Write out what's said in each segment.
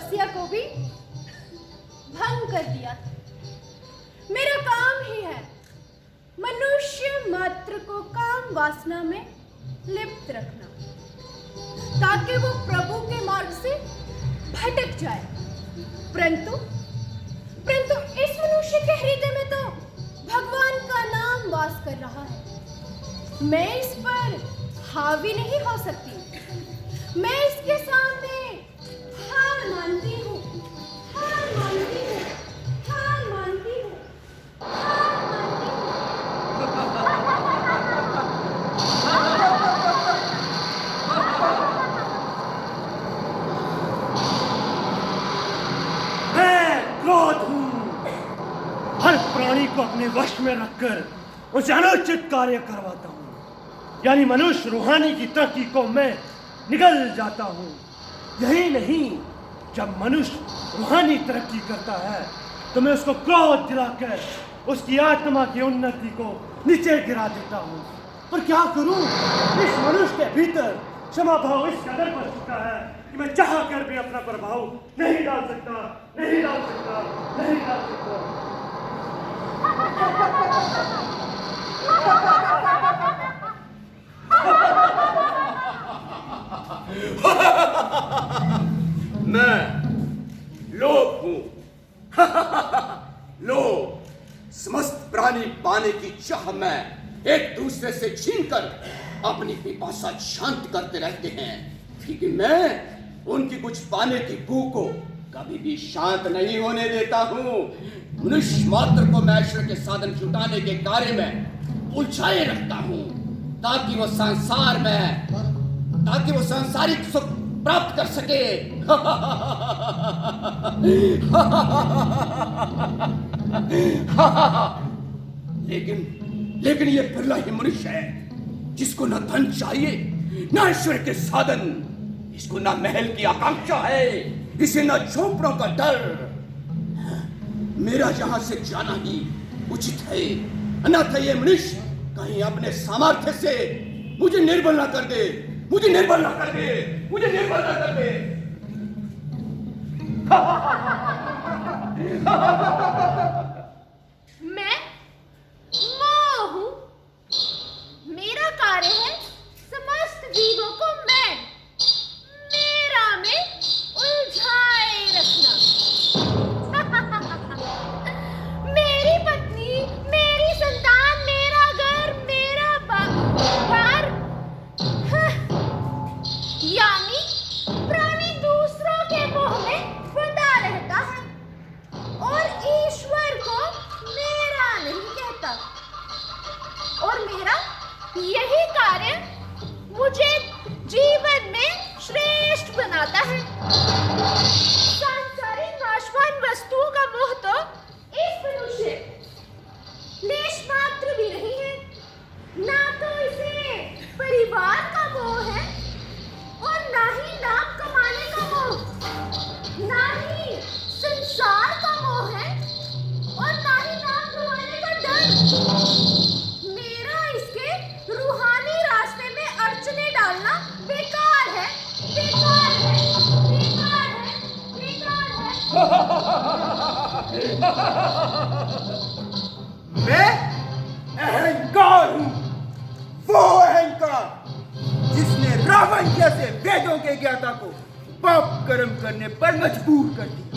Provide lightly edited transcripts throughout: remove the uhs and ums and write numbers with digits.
तपस्या को भी भंग कर दिया। मेरा काम ही है मनुष्य मात्र को काम वासना में लिप्त रखना, ताकि वो प्रभु के मार्ग से भटक जाए। परंतु इस मनुष्य के हृदय में तो भगवान का नाम वास कर रहा है। मैं इस पर हावी नहीं हो सकती। मैं इसके सामने हार मानती हूँ, हार मानती हूँ, हार मानती हूँ, हार मानती हूँ। मैं क्रोध हूँ। हर प्राणी को अपने वश में रखकर उसे अनुचित कार्य करवाता हूँ। यानी मनुष्य रूहानी की तरक्की को मैं निगल जाता हूँ। यही नहीं, जब मनुष्य रूहानी तरक्की करता है तो मैं उसको क्रोध दिलाकर उसकी आत्मा की उन्नति को नीचे गिरा देता हूँ। पर क्या करूँ, इस मनुष्य के भीतर क्षमा भाव इस कदर बढ़ चुका है कि मैं चाह कर भी अपना प्रभाव नहीं डाल सकता, नहीं डाल सकता, नहीं डाल सकता। मैं लोभ हूं। लोभ, समस्त प्राणी पाने की चाह में एक दूसरे से छीनकर अपनी पिपासा शांत करते रहते हैं, क्योंकि मैं उनकी कुछ पाने की भूख को कभी भी शांत नहीं होने देता हूं। मनुष्य मात्र को मैं ईश्वर के साधन जुटाने के कार्य में उलझाए रखता हूं, ताकि वो सांसारिक सुख प्राप्त कर सके। लेकिन ये बिरला ही मनुष्य है जिसको न धन चाहिए, न ईश्वर के साधन, इसको न महल की आकांक्षा है, इसे न झोपड़ों का डर। मेरा यहां से जाना ही उचित है, अन्यथा ये मनुष्य कहीं अपने सामर्थ्य से मुझे निर्बल न कर दे, मुझे निर्बल न कर दे, मुझे निर्बल न कर दे। मैं माँ हूँ। मेरा कार्य है समस्त जीवों को मेरा में उलझाए रखना। मेरी पत्नी, मेरी संतान, मेरा घर, मेरा बार, यानी प्राणी दूसरों के मोह में बंधा रहता है और ईश्वर को मेरा नहीं कहता। और मेरा यही कार्य मुझे जीवन में श्रेष्ठ बनाता है। सांसारिक नाशवान वस्तुओं का मोह तो इस मनुष्य लेश मात्र भी नहीं है। ना तो इसे परिवार का मोह है और ना ही नाम कमाने का मोह, ना ही संसार का मोह है और ना ही नाम कमाने का डर। मेरा इसके रूहानी रास्ते में अड़चने डालना बेकार है, बेकार है, बेकार है, बेकार है। मैं अहंकार हूं, वो अहंकार जिसने रावण जैसे वेदों के ज्ञाता को पाप कर्म करने पर मजबूर कर दिया।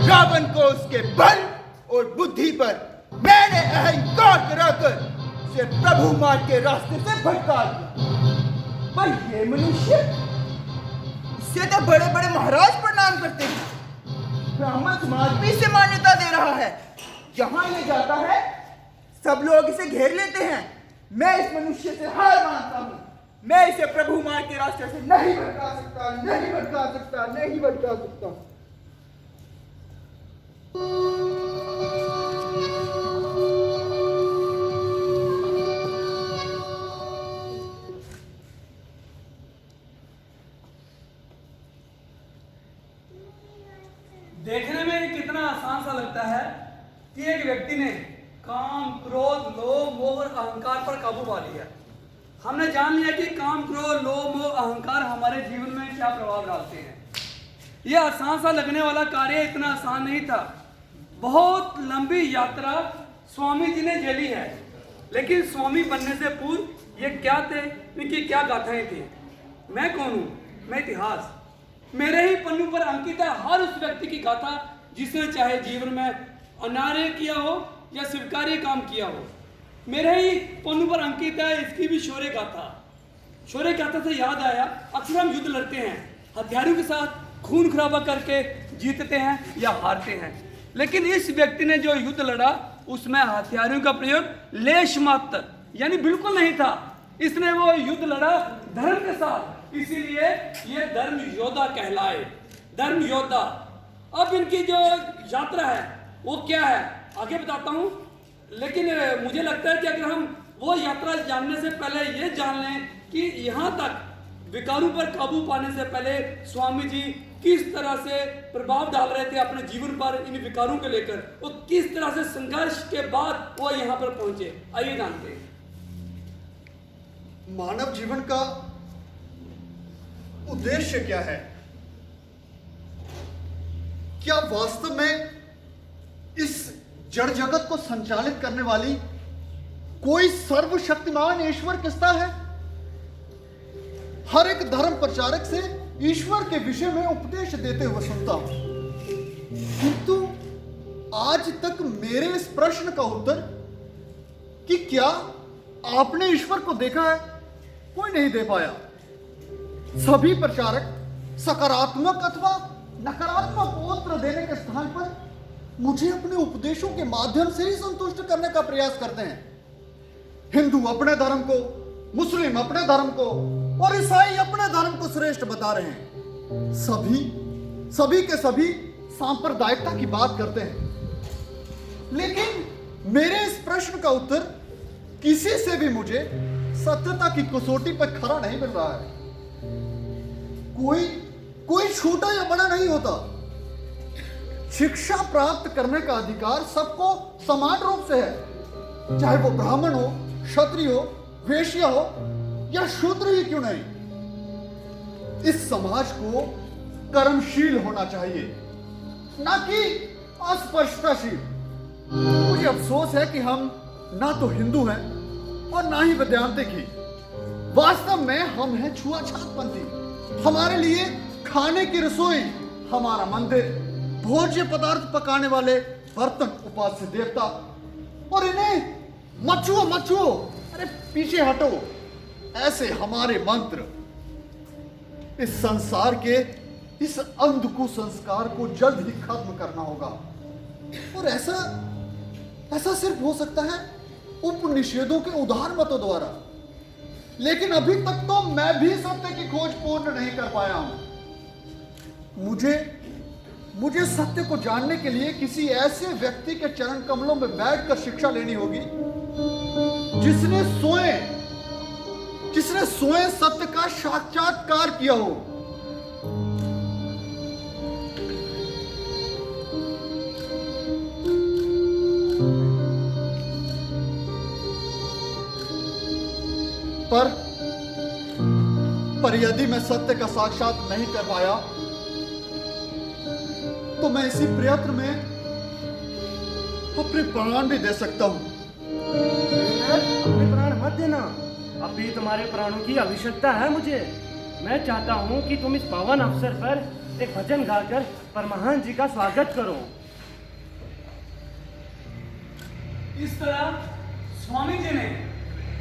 रावण को उसके बल और बुद्धि पर मैंने अहंकार कराकर उसे प्रभु मार्ग के रास्ते से भटका दिया। पर ये मनुष्य, इससे तो बड़े बड़े महाराज प्रणाम करते हैं। ब्राह्मण समाज भी इसे मान्यता दे रहा है। जहां ये जाता है सब लोग इसे घेर लेते हैं। मैं इस मनुष्य से हार मानता हूं। मैं इसे प्रभु मार्ग के रास्ते से नहीं भटका सकता, नहीं भटका सकता, नहीं भटका सकता। देखने में कितना आसान सा लगता है कि एक व्यक्ति ने काम, क्रोध, लोभ, मोह और अहंकार पर काबू पा लिया। हमने जान लिया कि काम, क्रोध, लोभ, मोह, अहंकार हमारे जीवन में क्या प्रभाव डालते हैं। यह आसान सा लगने वाला कार्य इतना आसान नहीं था। बहुत लंबी यात्रा स्वामी जी ने झेली है, लेकिन स्वामी बनने से पूर्व ये क्या थे, इनकी क्या गाथाएं थी। मैं कौन हूँ? मैं इतिहास। मेरे ही पन्नों पर अंकित है हर उस व्यक्ति की गाथा जिसने चाहे जीवन में अनार्य किया हो या स्वीकार्य काम किया हो। मेरे ही पन्नों पर अंकित है इसकी भी शौर्य गाथा। शौर्य गाथा से याद आया, अक्सर हम युद्ध लड़ते हैं, हथियारों के साथ खून खराबा करके जीतते हैं या हारते हैं, लेकिन इस व्यक्ति ने जो युद्ध लड़ा उसमें हथियारों का प्रयोग लेश मात्र यानी बिल्कुल नहीं था। इसने वो युद्ध लड़ा धर्म के साथ, इसीलिए ये धर्म योद्धा कहलाए। धर्म योद्धा। अब इनकी जो यात्रा है वो क्या है आगे बताता हूं, लेकिन मुझे लगता है कि अगर हम वो यात्रा जानने से पहले ये जान लें कि यहां तक विकारों पर काबू पाने से पहले स्वामी जी किस तरह से प्रभाव डाल रहे थे अपने जीवन पर इन विकारों को लेकर, और किस तरह से संघर्ष के बाद वो यहां पर पहुंचे। आइए जानते हैं। मानव जीवन का उद्देश्य क्या है? क्या वास्तव में इस जड़ जगत को संचालित करने वाली कोई सर्वशक्तिमान ईश्वर किसता है? हर एक धर्म प्रचारक से ईश्वर के विषय में उपदेश देते हुए सुनता हूं, किंतु आज तक मेरे इस प्रश्न का उत्तर कि क्या आपने ईश्वर को देखा है, कोई नहीं दे पाया। सभी प्रचारक सकारात्मक अथवा नकारात्मक उत्तर देने के स्थान पर मुझे अपने उपदेशों के माध्यम से ही संतुष्ट करने का प्रयास करते हैं। हिंदू अपने धर्म को, मुस्लिम अपने धर्म को और ईसाई अपने धर्म को श्रेष्ठ बता रहे हैं। सभी के सभी सांप्रदायिकता की बात करते हैं, लेकिन मेरे इस प्रश्न का उत्तर किसी से भी मुझे सत्यता की कसौटी पर खरा नहीं मिल रहा है। कोई छोटा या बड़ा नहीं होता। शिक्षा प्राप्त करने का अधिकार सबको समान रूप से है, चाहे वो ब्राह्मण हो, क्षत्रिय हो, वैश्य हो या शूद्र ही क्यों नहीं। इस समाज को कर्मशील होना चाहिए, ना कि अस्पष्टताशील। मुझे अफसोस है कि हम ना तो हिंदू हैं और ना ही वेदांतिक ही। वास्तव में हम हैं छुआछातपंथी। हमारे लिए खाने की रसोई, हमारा मंदिर, भोज्य पदार्थ पकाने वाले बर्तन उपास्य देवता, और इन्हें मचुओ अरे पीछे हटो ऐसे हमारे मंत्र। इस संसार के इस अंध कुसंस्कार को जल्द ही खत्म करना होगा, और ऐसा सिर्फ हो सकता है उपनिषेधों के उदार मतों द्वारा। लेकिन अभी तक तो मैं भी सत्य की खोज पूर्ण नहीं कर पाया हूं। मुझे सत्य को जानने के लिए किसी ऐसे व्यक्ति के चरण कमलों में बैठकर शिक्षा लेनी होगी जिसने स्वयं सत्य का साक्षात्कार किया हो। पर यदि मैं सत्य का साक्षात नहीं कर पाया तो मैं इसी प्रयत्न में अपने प्राण भी दे सकता हूं। अपने प्राण मत देना, अभी तुम्हारे प्राणों की आवश्यकता है मुझे। मैं चाहता हूं कि तुम इस पावन अवसर पर एक भजन गाकर परमहंस जी का स्वागत करो। इस तरह स्वामी जी ने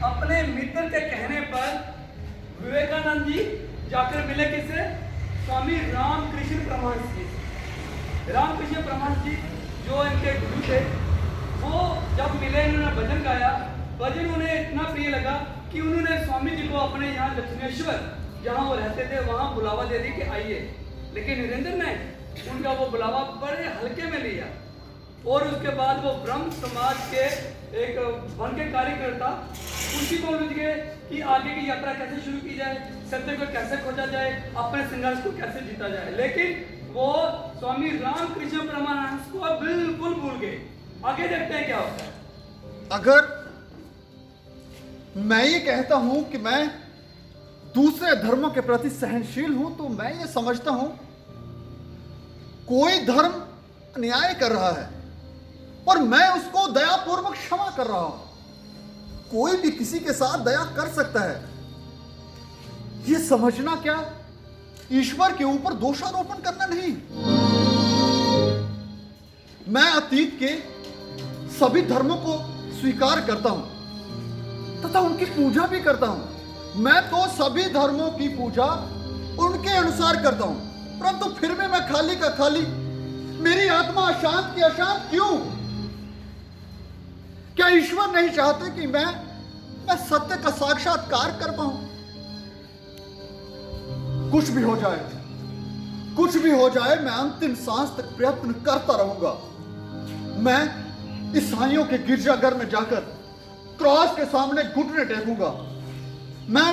अपने मित्र के कहने पर विवेकानंद जी जाकर मिले किससे? स्वामी रामकृष्ण परमहंस जी। रामकृष्ण परमहंस जी जो इनके गुरु थे, वो जब मिले इन्होंने भजन गाया। भजन उन्हें इतना प्रिय लगा कि उन्होंने स्वामी जी को अपने यहाँ दक्षिणेश्वर जहाँ वो रहते थे वहाँ बुलावा दे दी कि आइए। लेकिन नरेंद्र ने उनका वो बुलावा बड़े हल्के में लिया, और उसके बाद वो ब्रह्म समाज के एक वन के कार्यकर्ता उसी को उलझ गए कि आगे की यात्रा कैसे शुरू की जाए, सत्य को कैसे खोजा जाए, अपने संघर्ष को कैसे जीता जाए। लेकिन वो स्वामी रामकृष्ण परमहंस को बिल्कुल भूल गए। आगे देखते हैं क्या होता है। अगर मैं ये कहता हूं कि मैं दूसरे धर्मों के प्रति सहनशील हूं, तो मैं ये समझता हूं कोई धर्म अन्याय कर रहा है और मैं उसको दयापूर्वक क्षमा कर रहा हूं। कोई भी किसी के साथ दया कर सकता है। यह समझना क्या ईश्वर के ऊपर दोषारोपण करना नहीं। मैं अतीत के सभी धर्मों को स्वीकार करता हूं तथा उनकी पूजा भी करता हूं। मैं तो सभी धर्मों की पूजा उनके अनुसार करता हूं, परंतु फिर भी मैं खाली का खाली, मेरी आत्मा अशांत की अशांत क्यों? क्या ईश्वर नहीं चाहते कि मैं सत्य का साक्षात्कार कर पाऊं? कुछ भी हो जाए, कुछ भी हो जाए, मैं अंतिम सांस तक प्रयत्न करता रहूंगा। मैं ईसाइयों के गिरजाघर में जाकर क्रॉस के सामने घुटने टेकूंगा। मैं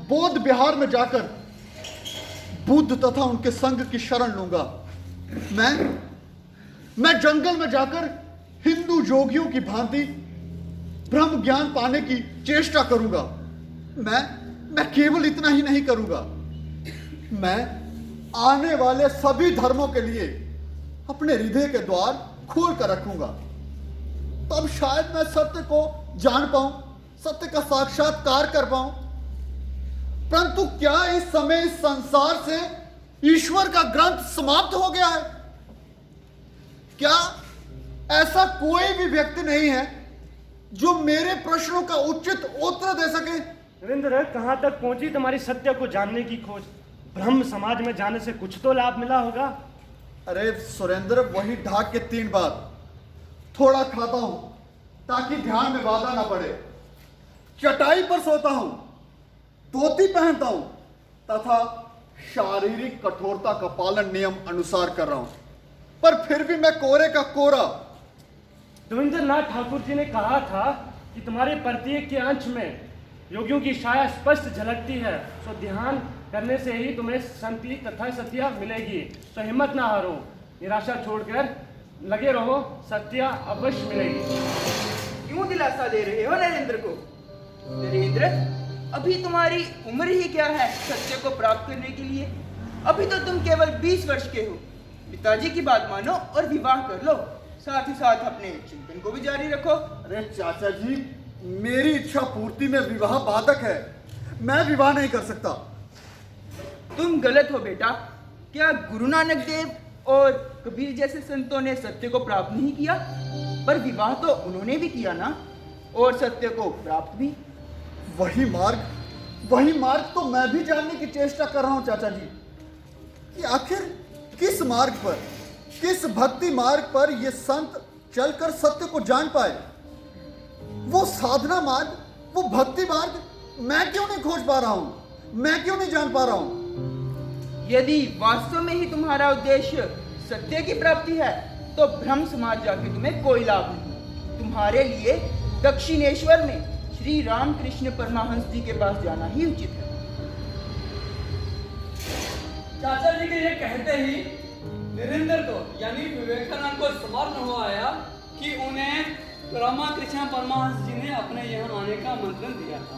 बौद्ध विहार में जाकर बुद्ध तथा उनके संघ की शरण लूंगा। मैं जंगल में जाकर हिंदू जोगियों की भांति ब्रह्म ज्ञान पाने की चेष्टा करूंगा। मैं केवल इतना ही नहीं करूंगा, मैं आने वाले सभी धर्मों के लिए अपने हृदय के द्वार खोल कर रखूंगा। तब शायद मैं सत्य को जान पाऊं, सत्य का साक्षात्कार कर पाऊं। परंतु क्या इस समय इस संसार से ईश्वर का ग्रंथ समाप्त हो गया है? क्या ऐसा कोई भी व्यक्ति नहीं है जो मेरे प्रश्नों का उचित उत्तर दे सके? नरेंद्र, कहां तक पहुंची तुम्हारी सत्य को जानने की खोज? ब्रह्म समाज में जाने से कुछ तो लाभ मिला होगा। अरे सुरेंद्र, वही ढाक के 3 बात। थोड़ा खाता हूं ताकि ध्यान में बाधा ना पड़े, चटाई पर सोता हूं, धोती पहनता हूं तथा शारीरिक कठोरता का पालन नियम अनुसार कर रहा हूं, पर फिर भी मैं कोरे का कोरा। देवेंद्रनाथ ठाकुर जी ने कहा था कि तुम्हारे प्रत्येक के अंश में योगियों की छाया स्पष्ट झलकती है, सो ध्यान करने से ही तुम्हें शांति तथा सत्या मिलेगी। तो हिम्मत ना हारो, निराशा छोड़कर लगे रहो, सत्या अवश्य मिलेगी। क्यों दिलासा दे रहे हो नरेंद्र को? नरेंद्र, अभी तुम्हारी उम्र ही क्या है सत्य को प्राप्त करने के लिए? अभी तो तुम केवल 20 वर्ष के हो। पिताजी की बात मानो और विवाह कर लो, साथ ही साथ अपने चिंतन को भी जारी रखो। अरे चाचा जी, मेरी इच्छा पूर्ति में विवाह बाधक है, मैं विवाह नहीं कर सकता। तुम गलत हो बेटा। क्या गुरु नानक देव और कबीर जैसे संतों ने सत्य को प्राप्त नहीं किया? पर विवाह तो उन्होंने भी किया ना, और सत्य को प्राप्त भी। वही मार्ग तो मैं भी जानने की चेष्टा कर रहा हूं चाचा जी, कि आखिर किस मार्ग पर, किस भक्ति मार्ग पर ये संत चलकर सत्य को जान पाए। वो साधना मार्ग, वो भक्ति मार्ग मैं क्यों नहीं खोज पा रहा हूं, मैं क्यों नहीं जान पा रहा हूं? यदि वास्तव में ही तुम्हारा उद्देश्य सत्य की प्राप्ति है तो ब्रह्म समाज जाके तुम्हें कोई लाभ नहीं। तुम्हारे लिए दक्षिणेश्वर में श्री रामकृष्ण परमहंस जी के पास जाना ही उचित है। चाचा जी के ये कहते ही नरेंद्र को यानी विवेकानंद को स्मरण हुआ आया कि उन्हें रामकृष्ण परमहंस जी ने अपने यहाँ आने का आमंत्रण दिया था।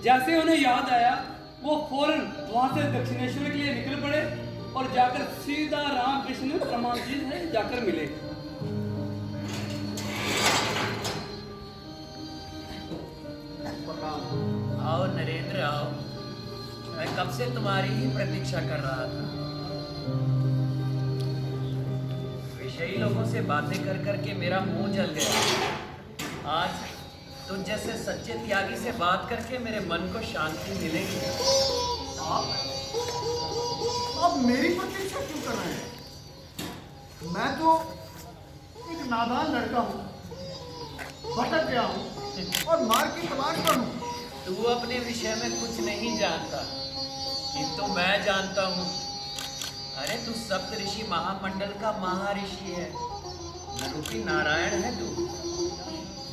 जैसे उन्हें याद आया, वो फौरन वहां से दक्षिणेश्वर के लिए निकल पड़े और जाकर सीधा रामकृष्ण परमहंस जी से जाकर मिले। आओ नरेंद्र, आओ। मैं कब से तुम्हारी ही प्रतीक्षा कर रहा था। विषयी लोगों से बातें कर करके मेरा मुंह जल गया। आज तुझ जैसे सच्चे त्यागी से बात करके मेरे मन को शांति मिलेगी। आप मेरी प्रतीक्षा क्यों कर रहे हैं? मैं तो एक नादान लड़का हूं, भटक गया हूं और मार्ग की तलाश पर हूं। तू अपने विषय में कुछ नहीं जानता, किंतु मैं जानता हूँ। अरे तू सप्त ऋषि महामंडल का महर्षि है, नरूपी नारायण है तू।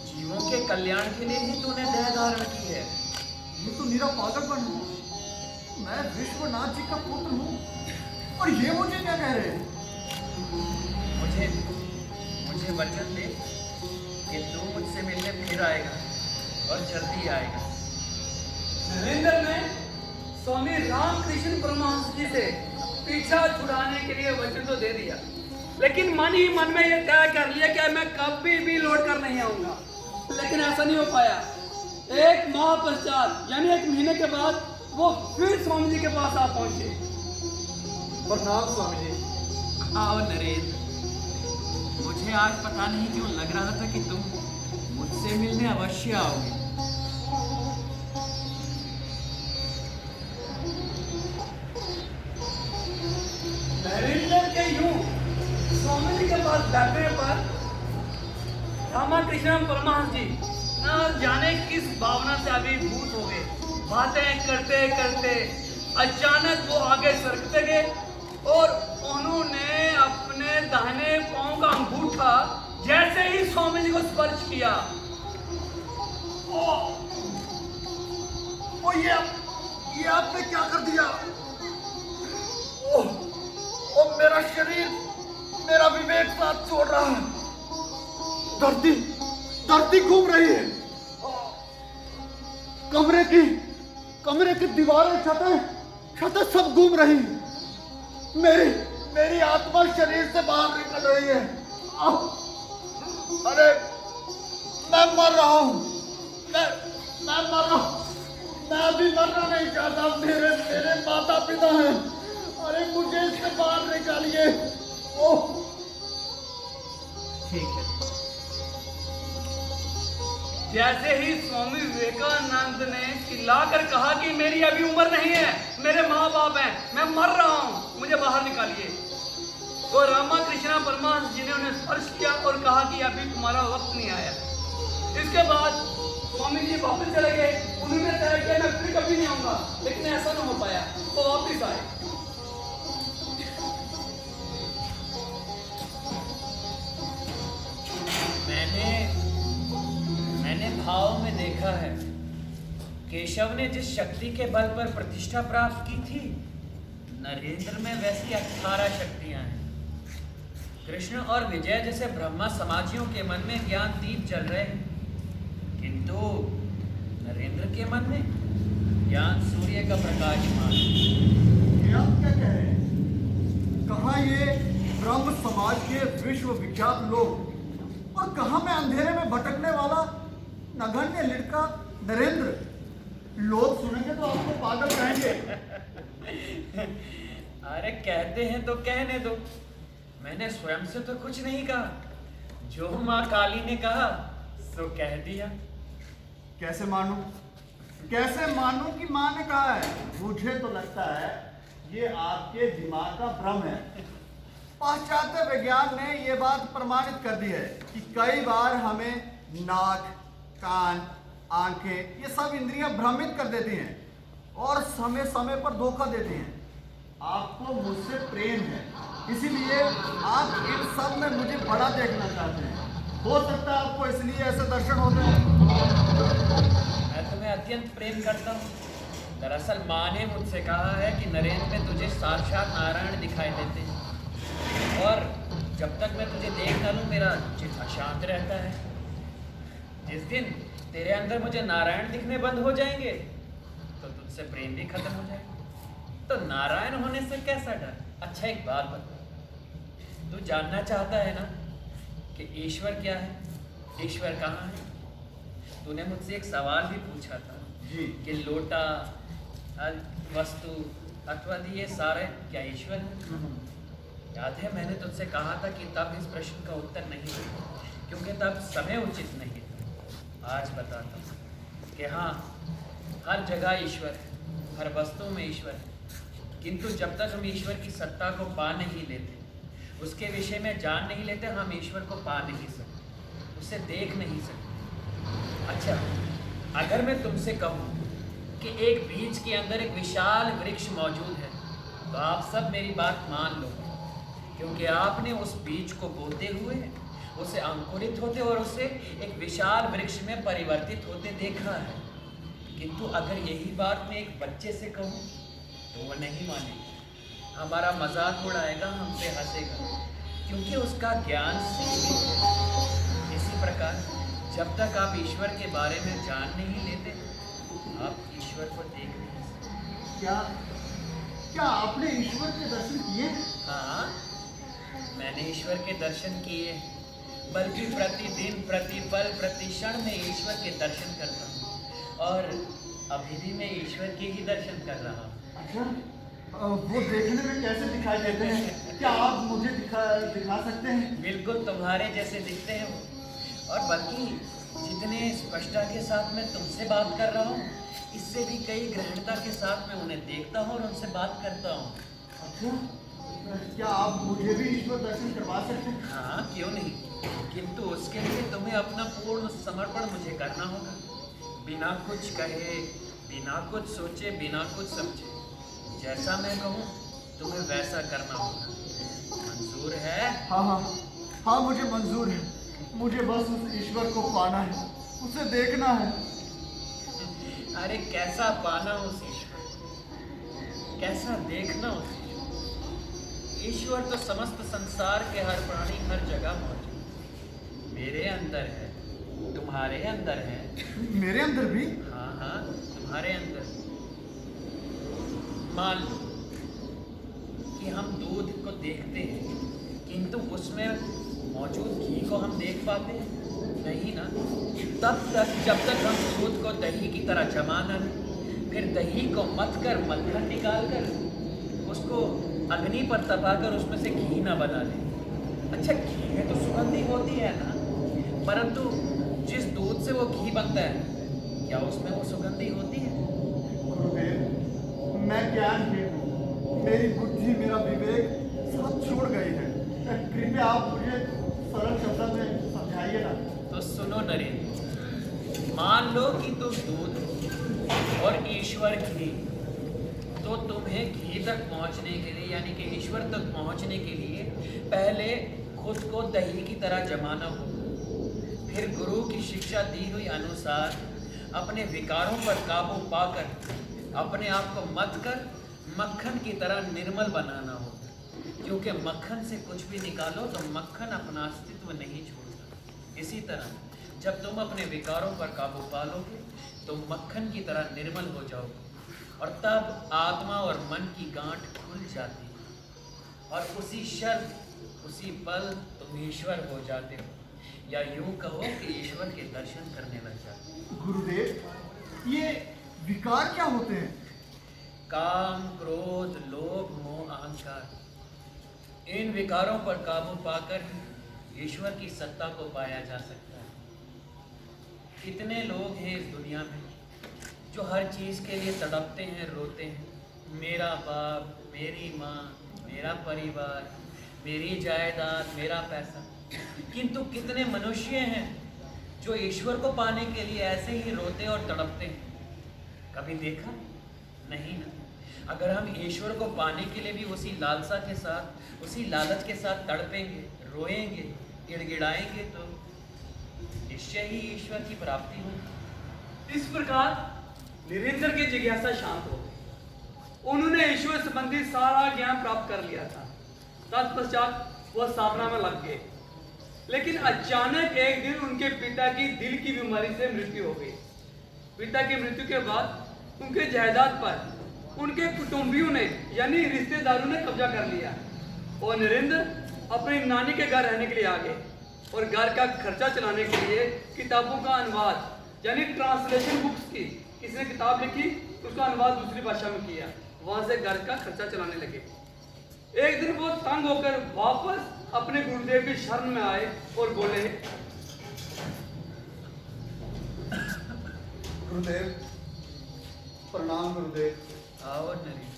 जीवों के कल्याण के लिए ही तूने देह धारण की है। ये तो मेरा पागलपन है। मैं विश्वनाथ जी का पुत्र हूँ और ये मुझे क्या कह रहे हैं? मुझे वचन दे कि तू मुझसे मिलने फिर आएगा और जल्दी आएगा। नरेंद्र ने स्वामी रामकृष्ण परमहंस जी से पीछा छुड़ाने के लिए वचन तो दे दिया, लेकिन मन ही मन में ये तय कर लिया कि मैं कभी भी लौट कर नहीं आऊंगा। लेकिन ऐसा नहीं हो पाया। एक माह पश्चात यानी 1 महीने के बाद वो फिर स्वामी जी के पास आ पहुंचे। प्रणाम स्वामी जी। आओ नरेंद्र, मुझे आज पता नहीं क्यों लग रहा था कि तुम मुझसे मिलने अवश्य आओगे। नरेंद्र के यूं स्वामी जी के पास बैठने पर रामकृष्ण परमहंस जी न जाने किस भावना से अभिभूत हो गए। बातें करते करते अचानक वो आगे सरकते गए और उन्होंने अपने दाहिने पांव का अंगूठा जैसे ही स्वामी जी को स्पर्श किया, ओ ये आपने क्या कर दिया? ओ मेरा शरीर, मेरा विवेक साथ छोड़ रहा है। धरती घूम रही है। कमरे की दीवारें, छतें सब घूम रही हैं। मेरी आत्मा शरीर से बाहर निकल रही है। अरे मैं मर रहा हूं। मैं मर रहा हूं। मैं अभी मरना नहीं चाहता। मेरे माता पिता हैं। अरे मुझे इससे बाहर निकालिए। ओह, ठीक है। जैसे ही स्वामी विवेकानंद ने चिल्लाकर कहा कि मेरी अभी उम्र नहीं है, मेरे माँ बाप हैं, मैं मर रहा हूँ, मुझे बाहर निकालिए, तो रामकृष्ण परमहंस जी ने उन्हें स्पर्श किया और कहा कि अभी तुम्हारा वक्त नहीं आया। इसके बाद स्वामी जी वापस चले गए। उन्होंने तय किया मैं फिर कभी नहीं आऊंगा, लेकिन ऐसा न हो पाया, तो वापिस आए। मैंने भाव में देखा है, केशव ने जिस शक्ति के बल पर प्रतिष्ठा प्राप्त की थी, नरेंद्र में वैसी 18 शक्तियां हैं। कृष्ण और विजय जैसे ब्रह्मा समाजियों के मन में ज्ञान दीप जल रहे हैं, किंतु नरेंद्र के मन में ज्ञान सूर्य का प्रकाशमान। ये आप क्या कह रहे हैं? कहाँ ये ब्रह्म समाज के विश्व विख्यात लोग और कहाँ मैं अंधेरे में भटकने वाला नगण्य लड़का नरेंद्र। लोग सुनेंगे तो आपको पागल कहेंगे। अरे कहते हैं तो कहने दो, मैंने स्वयं से तो कुछ नहीं कहा, जो माँ काली ने कहा सो कह दिया। कैसे मानूं कि माँ ने कहा है? मुझे तो लगता है ये आपके दिमाग का भ्रम है। पाश्चात्य विज्ञान ने ये बात प्रमाणित कर दी है कि कई बार हमें नाक, कान, आंखें ये सब इंद्रियां भ्रमित कर देती हैं और समय समय पर धोखा देती हैं। आपको मुझसे प्रेम है, इसीलिए आप इन सब में मुझे बड़ा देखना चाहते हैं। हो सकता है आपको इसलिए ऐसे दर्शन होते हैं। मैं तुम्हें अत्यंत प्रेम करता हूँ। दरअसल माँ ने मुझसे कहा है कि नरेंद्र में तुझे साक्षात नारायण दिखाई देते हैं, और जब तक मैं तुझे देख न लूँ मेरा चित्त अशांत रहता है। जिस दिन तेरे अंदर मुझे नारायण दिखने बंद हो जाएंगे तो तुझसे प्रेम भी खत्म हो जाएगा। तो नारायण होने से कैसा डर? अच्छा एक बात बता, तू जानना चाहता है ना कि ईश्वर क्या है, ईश्वर कहाँ है? तूने मुझसे एक सवाल भी पूछा था जी कि लोटा, वस्तु अथवा ये सारे क्या ईश्वर है? याद है मैंने तुझसे कहा था कि तब इस प्रश्न का उत्तर नहीं था, क्योंकि तब समय उचित नहीं था। आज बताता हूँ कि हाँ, हर जगह ईश्वर है, हर वस्तु में ईश्वर है, किंतु जब तक हम ईश्वर की सत्ता को पा नहीं लेते, उसके विषय में जान नहीं लेते, हम ईश्वर को पा नहीं सकते, उसे देख नहीं सकते। अच्छा, अगर मैं तुमसे कहूँ कि एक बीज के अंदर एक विशाल वृक्ष मौजूद है, तो आप सब मेरी बात मान लो, क्योंकि आपने उस बीज को बोते हुए, उसे अंकुरित होते और उसे एक विशाल वृक्ष में परिवर्तित होते देखा है। किंतु अगर यही बात मैं एक बच्चे से कहूँ तो वह नहीं मानेगा, हमारा मजाक उड़ाएगा, हमसे हंसेगा, क्योंकि उसका ज्ञान सीमित है। इसी प्रकार जब तक आप ईश्वर के बारे में जान नहीं लेते, आप ईश्वर को देख नहीं सकते। क्या आपने ईश्वर के दर्शन किए? हाँ, मैंने ईश्वर के दर्शन किए, बल्कि प्रतिदिन, प्रतिपल, प्रतिक्षण में ईश्वर के दर्शन करता हूँ, और अभी भी मैं ईश्वर के ही दर्शन कर रहा हूँ। अच्छा, वो देखने में कैसे दिखाई देते हैं? क्या आप मुझे दिखा सकते हैं? बिल्कुल तुम्हारे जैसे दिखते हैं वो, और बल्कि जितने स्पष्टता के साथ मैं तुमसे बात कर रहा हूँ, इससे भी कई गहनता के साथ मैं उन्हें देखता हूँ और उनसे बात करता हूँ। अच्छा, क्या आप मुझे भी ईश्वर दर्शन करवा सकते हैं? हाँ, क्यों नहीं, किंतु उसके लिए तुम्हें अपना पूर्ण समर्पण मुझे करना होगा, बिना कुछ कहे, बिना कुछ सोचे, बिना कुछ समझे। जैसा मैं कहूँ तुम्हें वैसा करना होगा। मंजूर है? हाँ हाँ हाँ, मुझे मंजूर है। मुझे बस उस ईश्वर को पाना है, उसे देखना है। अरे कैसा पाना उस ईश्वर, कैसा देखना उस ईश्वर। ईश्वर तो समस्त संसार के हर प्राणी, हर जगह मौजूद। मेरे अंदर है, तुम्हारे अंदर है। मेरे अंदर भी? हाँ हाँ, तुम्हारे अंदर। मान लो कि हम दूध को देखते हैं, किंतु उसमें मौजूद घी को हम देख पाते हैं नहीं ना। तब तक जब तक हम दूध को दही की तरह जमा न लें, फिर दही को मथ कर मक्खन निकाल कर उसको अग्नि पर तपाकर उसमें से घी ना बना लें। अच्छा, घी में तो सुगंधी होती है ना, परंतु जिस दूध से वो घी बनता है, क्या उसमें वो सुगंधी होती है? गुरुदेव, मैं ज्ञानहीन हूँ, मेरी बुद्धि, मेरा विवेक सब छोड़ गई है। कृपया आप मुझे सरल शब्दों में समझाइए ना। तो सुनो नरेंद्र, मान लो कि तुम दूध और ईश्वर घी, तो तुम्हें घी तक पहुंचने के लिए, यानी कि ईश्वर तक पहुंचने के लिए पहले खुद को दही की तरह जमाना होगा। फिर गुरु की शिक्षा दी हुई अनुसार अपने विकारों पर काबू पाकर अपने आप को मथ कर मक्खन की तरह निर्मल बनाना होगा। क्योंकि मक्खन से कुछ भी निकालो तो मक्खन अपना अस्तित्व नहीं छोड़ता। इसी तरह जब तुम अपने विकारों पर काबू पालोगे तो मक्खन की तरह निर्मल हो जाओगे, और तब आत्मा और मन की गांठ खुल जाती है, और उसी क्षण, उसी पल तुम ईश्वर हो जाते हो, या यूं कहो कि ईश्वर के दर्शन करने लग जाते हो। गुरुदेव, ये विकार क्या होते हैं? काम, क्रोध, लोभ, मोह, अहंकार, इन विकारों पर काबू पाकर ही ईश्वर की सत्ता को पाया जा सकता है। कितने लोग हैं इस दुनिया में जो हर चीज़ के लिए तड़पते हैं, रोते हैं। मेरा बाप, मेरी माँ, मेरा परिवार, मेरी जायदाद, मेरा पैसा। किंतु कितने मनुष्य हैं जो ईश्वर को पाने के लिए ऐसे ही रोते और तड़पते हैं? कभी देखा? नहीं ना। अगर हम ईश्वर को पाने के लिए भी उसी लालसा के साथ, उसी लालच के साथ तड़पेंगे, रोएंगे, गिड़गिड़ाएंगे, तो निश्चय ही ईश्वर की प्राप्ति होगी। इस प्रकार नरेंद्र की जिज्ञासा शांत हो गई। उन्होंने ईश्वर संबंधी सारा ज्ञान प्राप्त कर लिया था। तत्पश्चात वह साधना में लग गए, लेकिन अचानक एक दिन उनके पिता की दिल की बीमारी से मृत्यु हो गई। पिता की मृत्यु के बाद उनके जायदाद पर उनके कुटुंबियों ने, यानी रिश्तेदारों ने कब्जा कर लिया, और नरेंद्र अपनी नानी के घर रहने के लिए आ गए, और घर का खर्चा चलाने के लिए किताबों का अनुवाद, यानी ट्रांसलेशन बुक्स की, किसी ने किताब लिखी उसका अनुवाद दूसरी भाषा में किया, वहां से घर का खर्चा चलाने लगे। एक दिन वो तंग होकर वापस अपने गुरुदेव की शरण में आए और बोले, गुरुदेव, प्रणाम गुरुदेव। आओ नरेंद्र,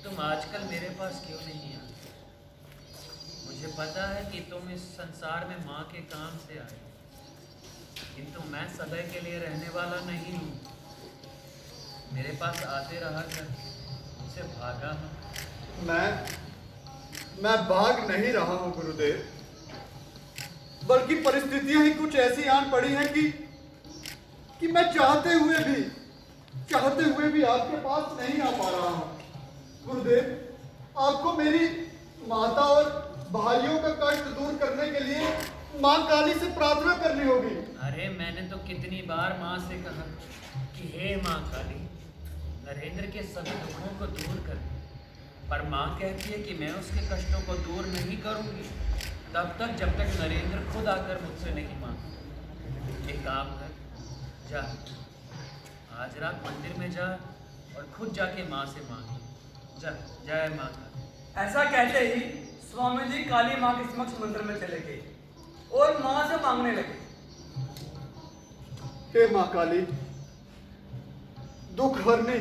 तुम आजकल मेरे पास क्यों नहीं आते? मुझे पता है कि तुम इस संसार में माँ के काम से आए, किंतु मैं सदैव के लिए रहने वाला नहीं हूँ। मेरे पास आते रहा कर, मुझसे भागा हूँ। मैं भाग नहीं रहा हूँ गुरुदेव, बल्कि परिस्थितियां ही कुछ ऐसी आन पड़ी हैं कि मैं चाहते हुए भी आपके पास नहीं आ पा रहा हूँ। गुरुदेव, आपको मेरी माता और भाइयों का कष्ट दूर करने के लिए माँ काली से प्रार्थना करनी होगी। अरे मैंने तो कितनी बार माँ से कहा कि हे माँ काली, नरेंद्र के सभी दुखों को दूर कर, पर माँ कहती है कि मैं उसके कष्टों को दूर नहीं करूँगी तब तक जब तक नरेंद्र खुद आकर मुझसे नहीं मांगे। एक काम कर, जा आज रात मंदिर में जा और खुद जाके माँ से मांग। जा, जय माता। ऐसा कहते ही स्वामी जी काली माँ के समक्ष मंदिर में चले गए और माँ से मांगने लगे। हे माँ काली, दुख हरनी,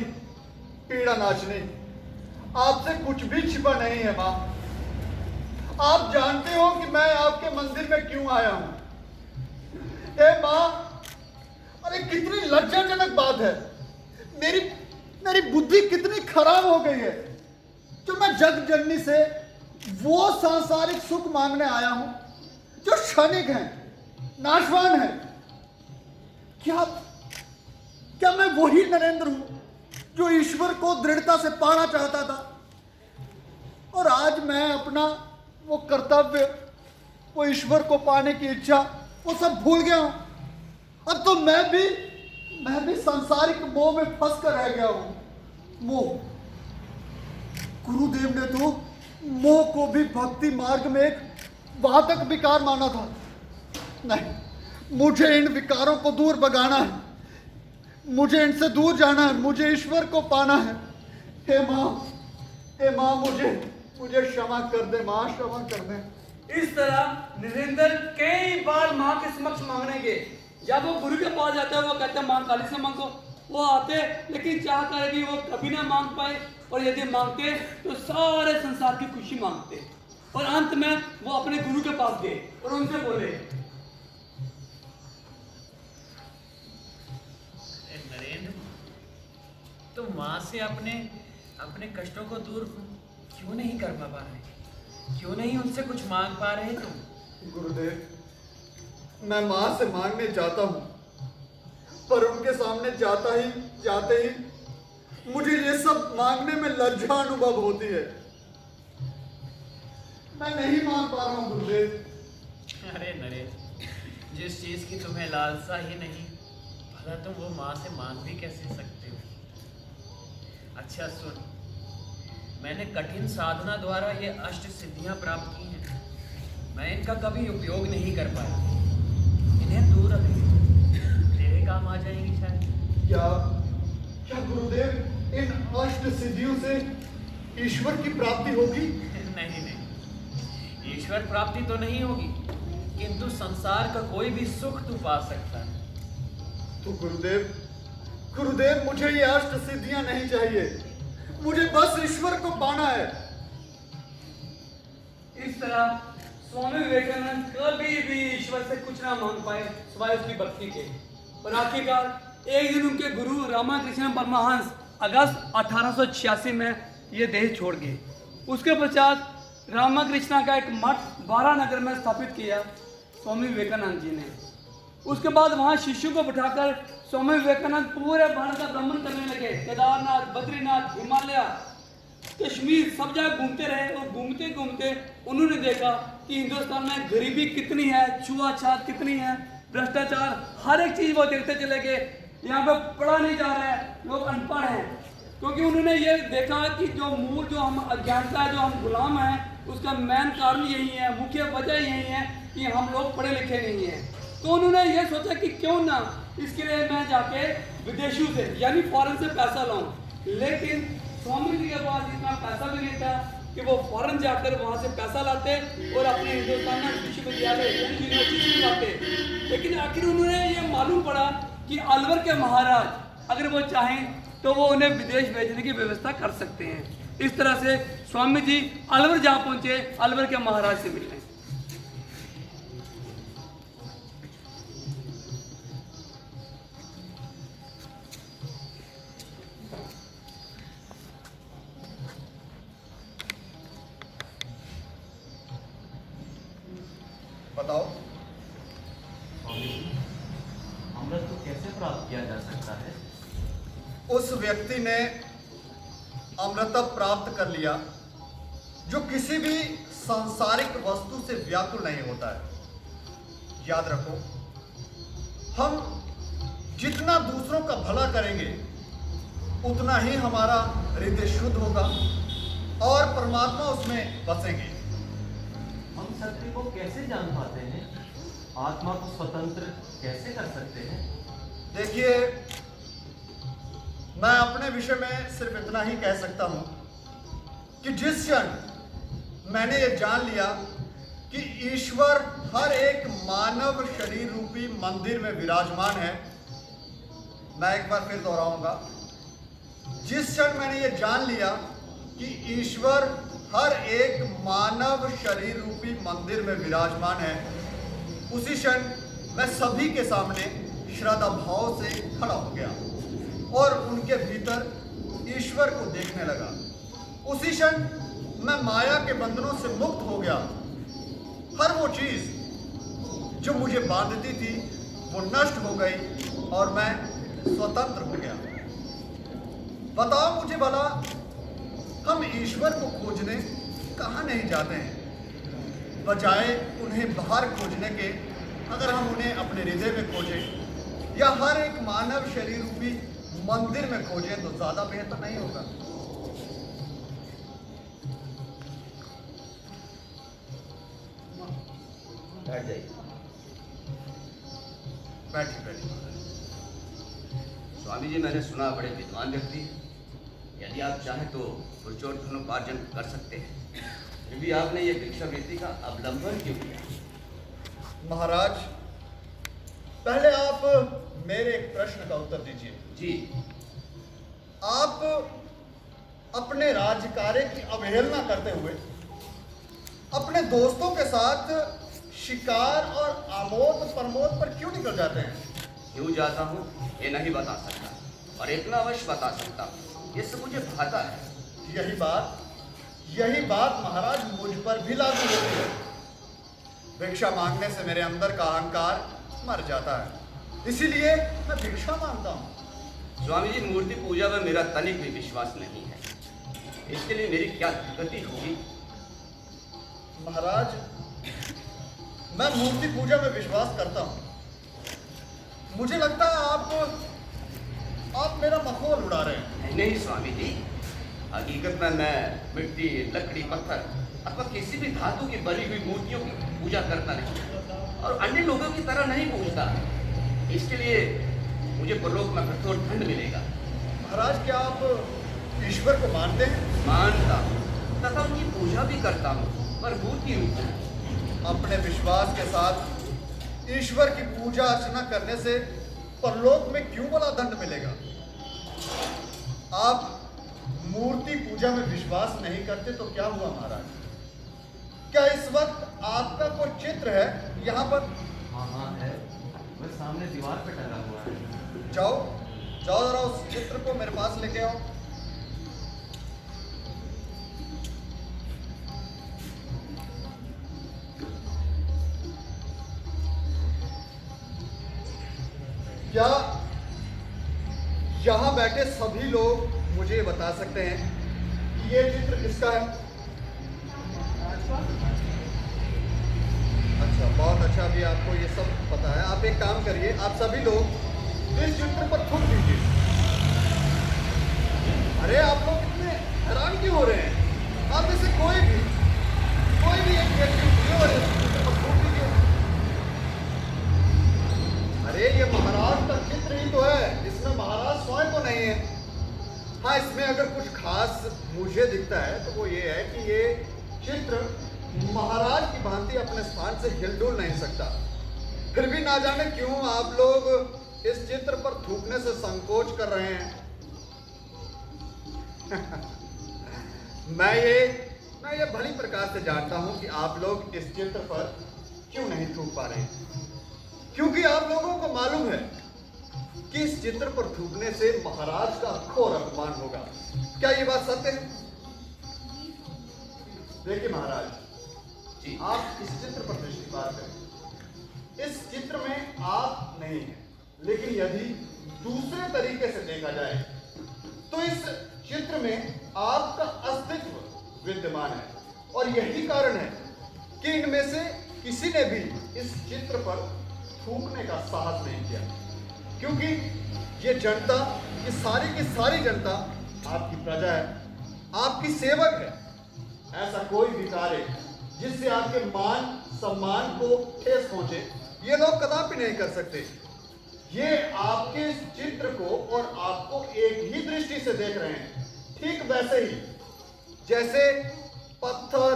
पीड़ा नाचनी, आपसे कुछ भी छिपा नहीं है माँ। आप जानते हो कि मैं आपके मंदिर में क्यों आया हूं। हे माँ, अरे कितनी लज्जाजनक बात है। मेरी बुद्धि कितनी खराब हो गई है जो मैं जग जननी से वो सांसारिक सुख मांगने आया हूं जो क्षणिक है, नाशवान है। क्या मैं वही नरेंद्र हूं जो ईश्वर को दृढ़ता से पाना चाहता था, और आज मैं अपना वो कर्तव्य, वो ईश्वर को पाने की इच्छा, वो सब भूल गया हूं। अब तो मैं भी सांसारिक मोह में फंस कर रह गया हूं। मोह, गुरुदेव ने तो मोह को भी भक्ति मार्ग में एक घातक विकार माना था। नहीं, मुझे इन विकारों को दूर भगाना है, मुझे इनसे दूर जाना है, मुझे ईश्वर को पाना है। हे माँ, मुझे क्षमा कर दे माँ, क्षमा कर दे। इस तरह नरेंद्र कई बार माँ के समक्ष मांगने गए। जब वो गुरु के पास जाते हैं वो कहते हैं माँ काली से मांगो, वो आते लेकिन चाह कर भी वो कभी ना मांग पाए, और यदि मांगते तो सारे संसार की खुशी मांगते। और अंत में वो अपने गुरु के पास गए और उनसे बोले, नरेंद्र, तुम माँ से अपने कष्टों को दूर क्यों नहीं कर पा रहे? क्यों नहीं उनसे कुछ मांग पा रहे तुम? गुरुदेव, मैं माँ से मांगने जाता हूँ, पर उनके सामने जाते ही मुझे ये सब मांगने में लज्जा अनुभव होती है। मैं नहीं मांग पा रहा हूँ गुरुदेव। अरे नरेंद्र, जिस चीज की तुम्हें लालसा ही नहीं, भला तुम वो माँ से मांग भी कैसे सकते हो? अच्छा सुन, मैंने कठिन साधना द्वारा ये अष्ट सिद्धियां प्राप्त की हैं। मैं इनका कभी उपयोग नहीं कर पाया। इन्हें दूर रख दे, तेरे काम आ जाएंगी शायद। क्या गुरुदेव इन अष्ट सिद्धियों से ईश्वर की प्राप्ति होगी? नहीं, ईश्वर प्राप्ति तो नहीं होगी, किंतु संसार का कोई भी सुख तू पा सकता है। तो गुरुदेव, मुझे ये अष्ट सिद्धियां नहीं चाहिए, मुझे बस ईश्वर को पाना है। इस तरह स्वामी विवेकानंद कभी भी ईश्वर से कुछ ना मांग पाए सिवाय उसकी भक्ति के। और आखिरकार एक दिन उनके गुरु रामाकृष्ण परमहंस अगस्त 1886 में ये देह छोड़ गए। उसके पश्चात रामाकृष्णा का एक मठ वाराणसी में स्थापित किया स्वामी विवेकानंद जी ने। उसके बाद वहाँ शिष्यों को बिठाकर स्वामी विवेकानंद पूरे भारत का भ्रमण करने लगे। केदारनाथ, बद्रीनाथ, हिमालय, कश्मीर, सब जगह घूमते रहे। और घूमते घूमते उन्होंने देखा कि हिंदुस्तान में गरीबी कितनी है, छुआछूत कितनी है, भ्रष्टाचार, हर एक चीज वो देखते चले गए। यहाँ पे पढ़ा नहीं जा रहा है, लोग अनपढ़ हैं, क्योंकि उन्होंने ये देखा कि जो हम अज्ञानता है, जो हम गुलाम हैं, उसका मेन कारण यही है, मुख्य वजह यही है कि हम लोग पढ़े लिखे नहीं हैं। तो उन्होंने ये सोचा कि क्यों ना इसके लिए मैं जाके विदेशों से यानी फॉरेन से पैसा लाऊं। लेकिन स्वामी जी के पास इतना पैसा भी नहीं था कि वो फॉरेन जाकर वहाँ से पैसा लाते और अपने हिंदुस्तान में विश्वविद्यालय यूनिवर्सिटी लाते। लेकिन आखिर उन्होंने ये मालूम पड़ा कि अलवर के महाराज अगर वो चाहें तो वो उन्हें विदेश भेजने की व्यवस्था कर सकते हैं। इस तरह से स्वामी जी अलवर जा पहुंचे, अलवर के महाराज से मिलने। बताओ अमृत को कैसे प्राप्त किया जा सकता है? उस व्यक्ति ने अमृत प्राप्त कर लिया जो किसी भी सांसारिक वस्तु से व्याकुल नहीं होता है। याद रखो, हम जितना दूसरों का भला करेंगे उतना ही हमारा हृदय शुद्ध होगा और परमात्मा उसमें बसेंगे। हम सत्य को कैसे जान पाते हैं? आत्मा को स्वतंत्र कैसे कर सकते हैं? देखिए, मैं अपने विषय में सिर्फ इतना ही कह सकता हूं कि जिस क्षण मैंने ये जान लिया कि ईश्वर हर एक मानव शरीर रूपी मंदिर में विराजमान है, मैं एक बार फिर दोहराऊंगा, जिस क्षण मैंने ये जान लिया कि ईश्वर हर एक मानव शरीर रूपी मंदिर में विराजमान है, उसी क्षण मैं सभी के सामने श्रद्धा भाव से खड़ा हो गया और उनके भीतर ईश्वर को देखने लगा। उसी क्षण मैं माया के बंधनों से मुक्त हो गया। हर वो चीज जो मुझे बांधती थी वो नष्ट हो गई और मैं स्वतंत्र हो गया। बताओ मुझे भला, हम ईश्वर को खोजने कहाँ नहीं जाते हैं? बजाय उन्हें बाहर खोजने के, अगर हम उन्हें अपने हृदय में खोजें या हर एक मानव शरीर रूपी मंदिर में खोजें तो ज्यादा बेहतर नहीं होगा? बैठ जाइए। बैठिए बैठिए। स्वामी जी, मैंने सुना बड़े विद्वान व्यक्ति हैं। यदि आप चाहें तो पुरुषोर धनोपार्जन कर सकते हैं, फिर भी आपने ये भिक्षावृत्ति का अवलंबन क्यों किया? महाराज, पहले आप मेरे एक प्रश्न का उत्तर दीजिए। जी। आप अपने राज्य कार्य की अवहेलना करते हुए अपने दोस्तों के साथ शिकार और आमोद प्रमोद पर क्यों निकल जाते हैं? क्यों जाता हूँ ये नहीं बता सकता, और इतना अवश्य बता सकता हूँ, ये सब मुझे भाता है। यही बात महाराज मुझ पर भी लागू होती है। भिक्षा मांगने से मेरे अंदर का अहंकार मर जाता है, इसीलिए मैं भिक्षा मांगता हूँ। स्वामी जी, मूर्ति पूजा में मेरा तनिक भी विश्वास नहीं है, इसके लिए मेरी क्या गति होगी? महाराज, मैं मूर्ति पूजा में विश्वास करता हूँ। मुझे लगता है आप मेरा मखौल उड़ा रहे हैं। नहीं स्वामी जी, हकीकत में मैं मिट्टी, लकड़ी, पत्थर अथवा किसी भी धातु की बनी हुई मूर्तियों की पूजा करता नहीं और अन्य लोगों की तरह नहीं पूजता। इसके लिए मुझे परलोक में कठोर दंड मिलेगा। महाराज, क्या आप ईश्वर को मानते हैं? मानता हूँ तथा उनकी पूजा भी करता हूँ, पर मूर्ति रूप में। अपने विश्वास के साथ ईश्वर की पूजा अर्चना करने से परलोक में क्यों बड़ा दंड मिलेगा? आप मूर्ति पूजा में विश्वास नहीं करते तो क्या हुआ महाराज? क्या इस वक्त आपका कोई चित्र है यहाँ पर? हाँ है, वह सामने दीवार पे टंगा हुआ है। जाओ जरा उस चित्र को मेरे पास लेके आओ। क्या यहां बैठे सभी लोग मुझे बता सकते हैं कि ये चित्र किसका है? अच्छा, बहुत अच्छा, अभी आपको ये सब पता है। आप एक काम करिए, आप सभी लोग इस चित्र पर थूक दीजिए। अरे आप लोग इतने हैरान क्यों हो रहे हैं? आप में से कोई भी एक व्यक्ति उठिए और इस चित्र पर थूक दीजिए। अरे ये महाराज का चित्र ही तो है, इसमें महाराज स्वयं तो नहीं है। हाँ, इसमें अगर कुछ खास मुझे दिखता है तो वो ये है कि ये चित्र महाराज की भांति अपने स्थान से हिलडुल नहीं सकता। फिर भी ना जाने क्यों आप लोग इस चित्र पर थूकने से संकोच कर रहे हैं। मैं ये भली प्रकार से जानता हूं कि आप लोग इस चित्र पर क्यों नहीं थूक पा रहे हैं, क्योंकि आप लोगों को मालूम है कि इस चित्र पर थूकने से महाराज का घोर अपमान होगा। क्या ये बात सत्य है? देखिए महाराज जी, आप इस चित्र पर दृष्टिपात करें। इस चित्र में आप नहीं हैं, लेकिन यदि दूसरे तरीके से देखा जाए तो इस चित्र में आपका अस्तित्व विद्यमान है और यही कारण है कि इनमें से किसी ने भी इस चित्र पर थूकने का साहस नहीं किया, क्योंकि ये जनता, ये सारी की सारी जनता आपकी प्रजा है, आपकी सेवक है। ऐसा कोई भी कार्य जिससे आपके मान सम्मान को ठेस पहुंचे, ये लोग कदापि नहीं कर सकते। ये आपके इस चित्र को और आपको एक ही दृष्टि से देख रहे हैं, ठीक वैसे ही जैसे पत्थर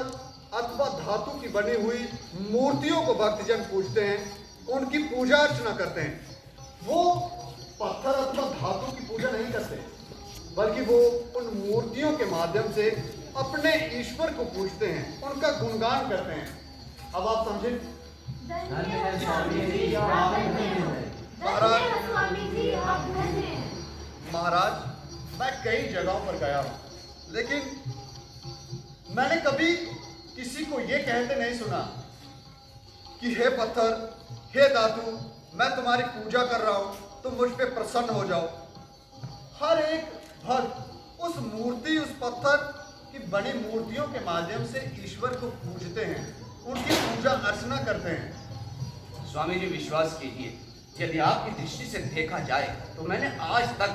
अथवा धातु की बनी हुई मूर्तियों को भक्तजन पूजते हैं, उनकी पूजा अर्चना करते हैं। वो पत्थर अथवा धातु की पूजा नहीं करते, बल्कि वो उन मूर्तियों के माध्यम से अपने ईश्वर को पूजते हैं, उनका गुणगान करते हैं। अब आप समझे? धन्य है स्वामी जी, आप धन्य हैं। महाराज, स्वामी जी आप धन्य हैं। महाराज, मैं कई जगहों पर गया हूं, लेकिन मैंने कभी किसी को ये कहते नहीं सुना कि हे पत्थर, हे धातु, मैं तुम्हारी पूजा कर रहा हूं, तुम मुझ पे प्रसन्न हो जाओ। हर एक भक्त उस मूर्ति, उस पत्थर की बनी मूर्तियों के माध्यम से ईश्वर को पूजते हैं, उनकी पूजा अर्चना करते हैं। स्वामी जी विश्वास कीजिए, यदि आपकी दृष्टि से देखा जाए तो मैंने आज तक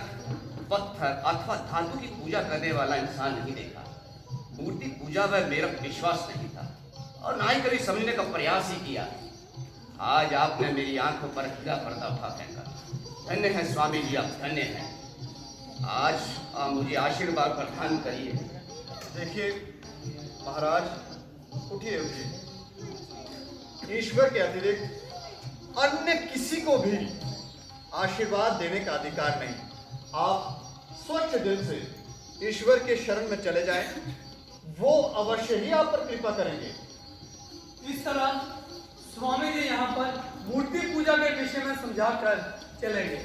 पत्थर अथवा धातु की पूजा करने वाला इंसान नहीं देखा। मूर्ति पूजा में मेरा विश्वास नहीं था और ना ही कभी समझने का प्रयास ही किया। आज आपने मेरी आंखों पर हीरा पर्दा फेंका। धन्य है स्वामी जी, आप धन्य हैं। आज मुझे आशीर्वाद प्रदान करिए। देखिए महाराज, उठिए उठिए। ईश्वर के अतिरिक्त अन्य किसी को भी आशीर्वाद देने का अधिकार नहीं। आप स्वच्छ दिल से ईश्वर के शरण में चले जाएं, वो अवश्य ही आप पर कृपा करेंगे। इस तरह स्वामी जी यहाँ पर मूर्ति पूजा के विषय में समझा कर चले गए।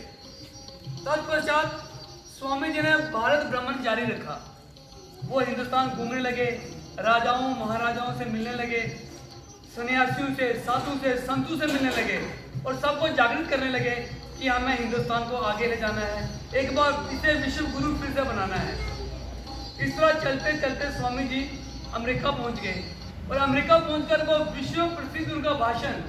तत्पश्चात स्वामी जी ने भारत भ्रमण जारी रखा। वो हिंदुस्तान घूमने लगे, राजाओं महाराजाओं से मिलने लगे, सन्यासियों से, साधु से, संतों से मिलने लगे और सबको जागृत करने लगे कि हमें हिंदुस्तान को आगे ले जाना है, एक बार इसे विश्व गुरु फिर से बनाना है। इस तरह चलते चलते स्वामी जी अमेरिका पहुंच गए और अमेरिका पहुंचकर वो विश्व प्रसिद्ध उनका भाषण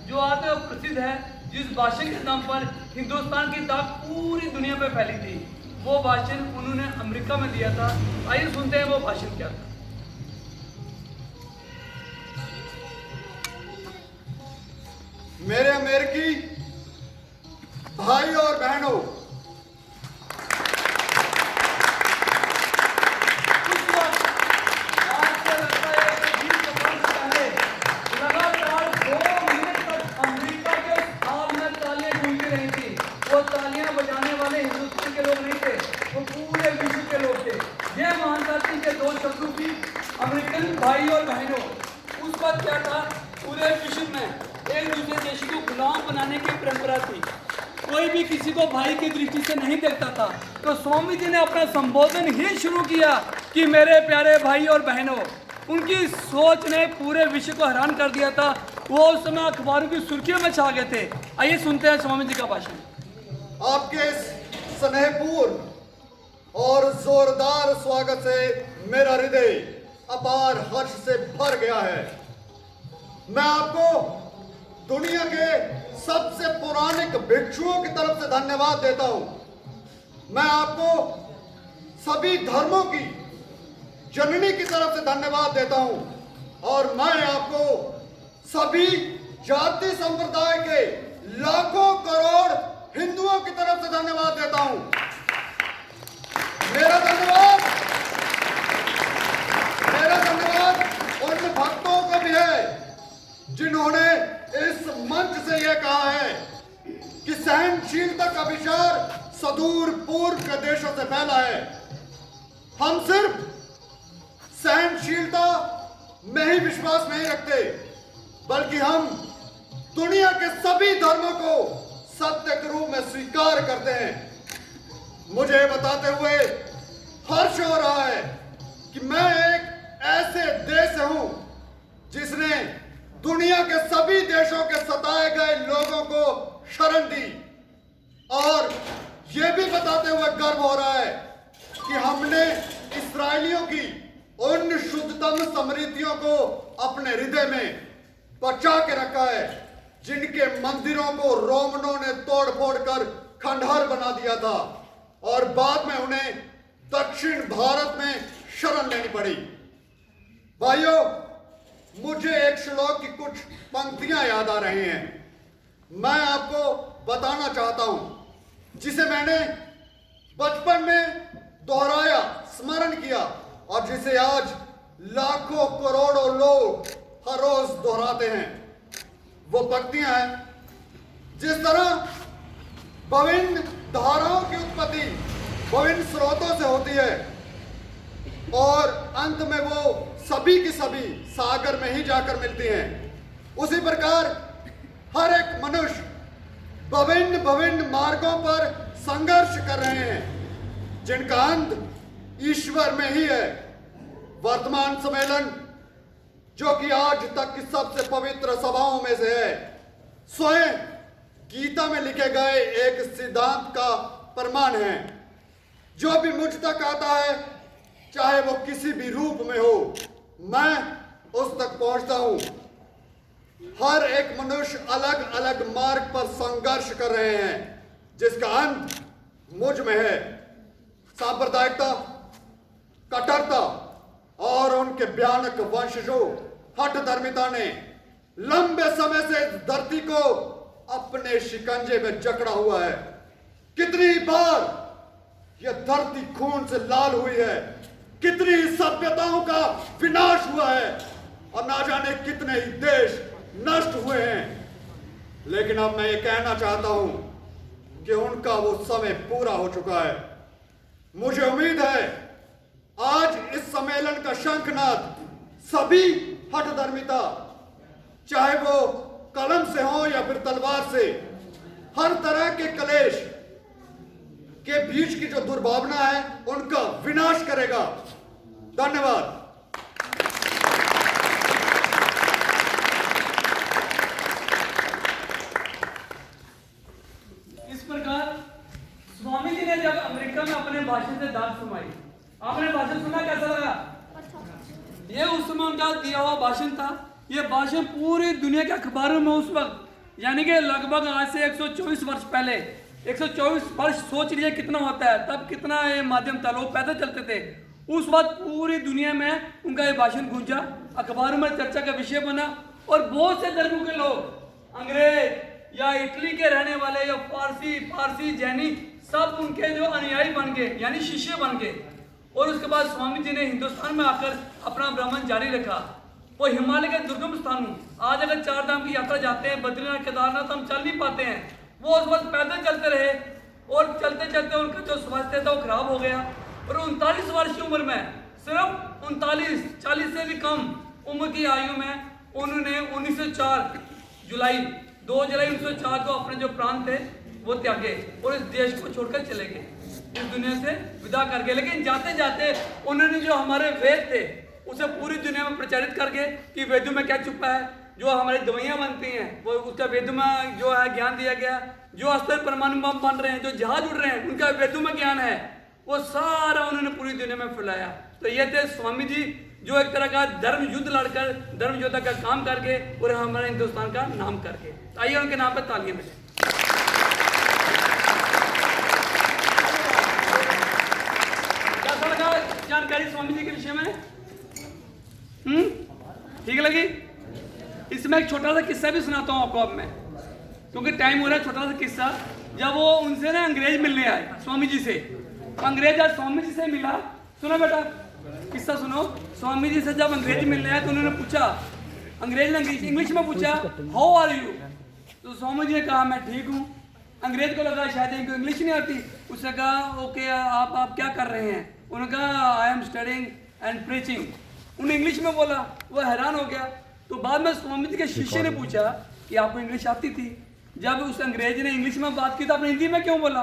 जो आज प्रसिद्ध है, जिस भाषण के नाम पर हिंदुस्तान की ताक पूरी दुनिया पे फैली थी, वो भाषण उन्होंने अमेरिका में दिया था। आइए सुनते हैं वो भाषण क्या था। मेरे अमेरिकी भाई और बहनों, अमेरिकन भाई और बहनों, उस वक्त क्या था, पूरे विश्व में एक दूसरे देश को गुलाम बनाने की परंपरा थी। कोई भी किसी को भाई की दृष्टि से नहीं देखता था। तो स्वामी जी ने अपना संबोधन ही शुरू किया कि मेरे प्यारे भाई और बहनों। उनकी सोच ने पूरे विश्व को हैरान कर दिया था। वो उस समय अखबारों की सुर्खियों में छा गए थे। आइए सुनते हैं स्वामी जी का भाषण। आपके स्नेहपूर्ण और जोरदार स्वागत से मेरा हृदय अपार हर्ष से भर गया है। मैं आपको दुनिया के सबसे पौराणिक भिक्षुओं की तरफ से धन्यवाद देता हूं। मैं आपको सभी धर्मों की जननी की तरफ से धन्यवाद देता हूं और मैं आपको सभी जाति संप्रदाय के लाखों करोड़ हिंदुओं की तरफ से धन्यवाद देता हूं। मेरा धन्यवाद उन भक्तों को भी है जिन्होंने इस मंच से यह कहा है कि सहनशीलता का विचार सुदूर पूर्व के देशों से फैला है। हम सिर्फ सहनशीलता में ही विश्वास नहीं रखते, बल्कि हम दुनिया के सभी धर्मों को सत्य के रूप में स्वीकार करते हैं। मुझे बताते हुए हर्ष हो रहा है कि मैं एक ऐसे देश से हूं जिसने दुनिया के सभी देशों के सताए गए लोगों को शरण दी, और यह भी बताते हुए गर्व हो रहा है कि हमने इस्राएलियों की उन शुद्धतम समृद्धियों को अपने हृदय में बचा के रखा है जिनके मंदिरों को रोमनों ने तोड़ फोड़ कर खंडहर बना दिया था और बाद में उन्हें दक्षिण भारत में शरण लेनी पड़ी। भाइयों, मुझे एक श्लोक की कुछ पंक्तियां याद आ रही हैं। मैं आपको बताना चाहता हूं, जिसे मैंने बचपन में दोहराया, स्मरण किया, और जिसे आज लाखों करोड़ों लोग हर रोज दोहराते हैं। वो पंक्तियां हैं, जिस तरह विभिन्न धाराओं की उत्पत्ति विभिन्न स्रोतों से होती है और अंत में वो सभी की सभी सागर में ही जाकर मिलती हैं, उसी प्रकार हर एक मनुष्य विभिन्न विभिन्न मार्गों पर संघर्ष कर रहे हैं, जिनका अंत ईश्वर में ही है। वर्तमान सम्मेलन, जो कि आज तक की सबसे पवित्र सभाओं में से है, स्वयं गीता में लिखे गए एक सिद्धांत का प्रमाण है। जो भी मुझ तक आता है, चाहे वो किसी भी रूप में हो, मैं उस तक पहुंचता हूं। हर एक मनुष्य अलग अलग मार्ग पर संघर्ष कर रहे हैं, जिसका अंत मुझ में है। सांप्रदायिकता, कट्टरता और उनके भयानक वंशजों हठ धर्मिता ने लंबे समय से धरती को अपने शिकंजे में जकड़ा हुआ है। कितनी बार यह धरती खून से लाल हुई है, कितनी सभ्यताओं का विनाश हुआ है, और ना जाने कितने ही देश नष्ट हुए हैं। लेकिन अब मैं ये कहना चाहता हूं कि उनका वो समय पूरा हो चुका है। मुझे उम्मीद है आज इस सम्मेलन का शंखनाद सभी हठधर्मिता, चाहे वो कलम से हो या फिर तलवार से, हर तरह के कलेश के बीच की जो दुर्भावना है, उनका विनाश करेगा। धन्यवाद। इस प्रकार स्वामी जी ने जब अमेरिका में अपने भाषण से दाद सुनाई, आपने भाषण सुना, कैसा लगा? ये उस समय उनका दिया हुआ भाषण था। ये भाषण पूरी दुनिया के अखबारों में उस वक्त, यानी कि लगभग आज से 124 वर्ष पहले, 124 वर्ष सोच लीजिए कितना होता है, तब कितना ये माध्यम था, लोग पैदल चलते थे। उस वक्त पूरी दुनिया में उनका ये भाषण गूंजा, अखबारों में चर्चा का विषय बना, और बहुत से धर्मों के लोग, अंग्रेज या इटली के रहने वाले या पारसी जैनी, सब उनके जो अनुयायी बन गए, यानी शिष्य बन गए। और उसके बाद स्वामी जी ने हिंदुस्तान में आकर अपना भ्रमण जारी रखा। वो हिमालय के दुर्गम स्थानों, आज अगर 4 धाम की यात्रा जाते हैं, बद्रीनाथ केदारनाथ, हम चल नहीं पाते हैं। वो उस वक्त पैदल चलते रहे, और चलते चलते उनका जो स्वास्थ्य था वो खराब हो गया। और 39 वर्ष की उम्र में, सिर्फ 39, 40 से भी कम उम्र की आयु में, उन्होंने 1904 जुलाई 1904 को अपने जो प्राण थे वो त्यागे और इस देश को छोड़कर चले गए, इस दुनिया से विदा कर गए। लेकिन जाते जाते उन्होंने जो हमारे वेद थे उसे पूरी दुनिया में प्रचारित करके कि वेदों में क्या छुपा है, जो हमारी दवाइयाँ बनती हैं वो उसका वेदों में जो है ज्ञान दिया गया, जो अस्त्र परमाणु बम बन रहे हैं, जो जहाज उड़ रहे हैं, उनका वेदों में ज्ञान है, वो सारा उन्होंने पूरी दुनिया में फैलाया। तो ये थे स्वामी जी, जो एक तरह का धर्म युद्ध लड़कर, धर्म योद्धा का काम करके और हमारे हिंदुस्तान का नाम करके। आइए उनके नाम पर तालियां मिले। कैसा लगा जानकारी स्वामी जी के विषय में? ठीक लगी? इसमें एक छोटा सा किस्सा भी सुनाता हूँ आपको अब मैं, क्योंकि टाइम हो रहा है। छोटा सा किस्सा, जब वो उनसे ना अंग्रेज मिलने आए स्वामी जी से, अंग्रेज आज स्वामी जी से मिला। सुनो बेटा, किस्सा सुनो। स्वामी जी से जब अंग्रेज मिलने आए तो उन्होंने पूछा, अंग्रेज ने इंग्लिश में पूछा, हाउ आर यू? तो स्वामी जी ने कहा मैं ठीक हूँ। अंग्रेज को लगा शायद इनको इंग्लिश नहीं आती, उसने कहा ओके आप क्या कर रहे हैं? उन्होंने कहा I am studying and preaching. उन्हें इंग्लिश में बोला, वो हैरान हो गया। तो बाद में स्वामी जी के शिष्य ने पूछा कि आपको इंग्लिश आती थी? जब उस अंग्रेज ने इंग्लिश में बात की तो आपने हिंदी में क्यों बोला?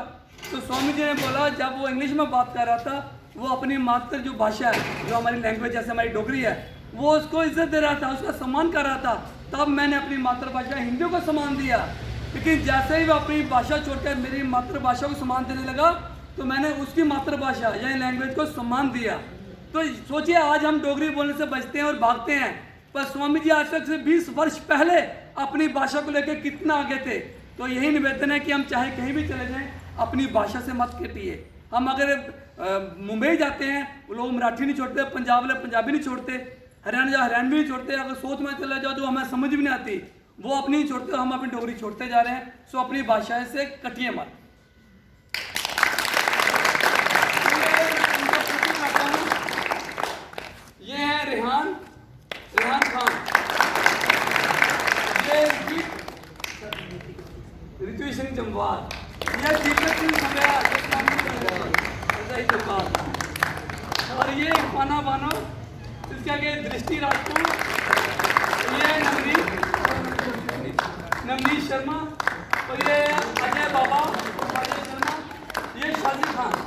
तो स्वामी जी ने बोला जब वो इंग्लिश में बात कर रहा था, वो अपनी मातृ जो भाषा है, जो हमारी लैंग्वेज जैसे हमारी डोगरी है, वो उसको इज्जत दे रहा था, उसका सम्मान कर रहा था। तब मैंने अपनी मातृभाषा हिंदी को सम्मान दिया। लेकिन जैसे ही वो अपनी भाषा छोड़कर मेरी मातृभाषा को सम्मान देने लगा, तो मैंने उसकी मातृभाषा यानी लैंग्वेज को सम्मान दिया। तो सोचिए, आज हम डोगरी बोलने से बचते हैं और भागते हैं, पर स्वामी जी आज तक से 20 वर्ष पहले अपनी भाषा को लेकर कितना आगे थे। तो यही निवेदन है कि हम चाहे कहीं भी चले जाएं, अपनी भाषा से मत कटिए। हम अगर मुंबई जाते हैं, लोग मराठी नहीं छोड़ते, पंजाब वाले पंजाबी नहीं छोड़ते, हरियाणवी नहीं छोड़ते। अगर सोच में चले जाओ जो हमें समझ भी नहीं आती, वो अपनी ही छोड़ते, हम अपनी डोगरी छोड़ते जा रहे हैं। सो अपनी भाषा से कटिए मत। ये है रेहान खान, ये ऋतु सिंह जम्वाल, ये दीपक सिंह समयाल, और ये इरफाना बानो, इसके आगे दृष्टि राजपूत, ये नवनीत शर्मा, और ये अजय बाबा, ये शाजिद खान।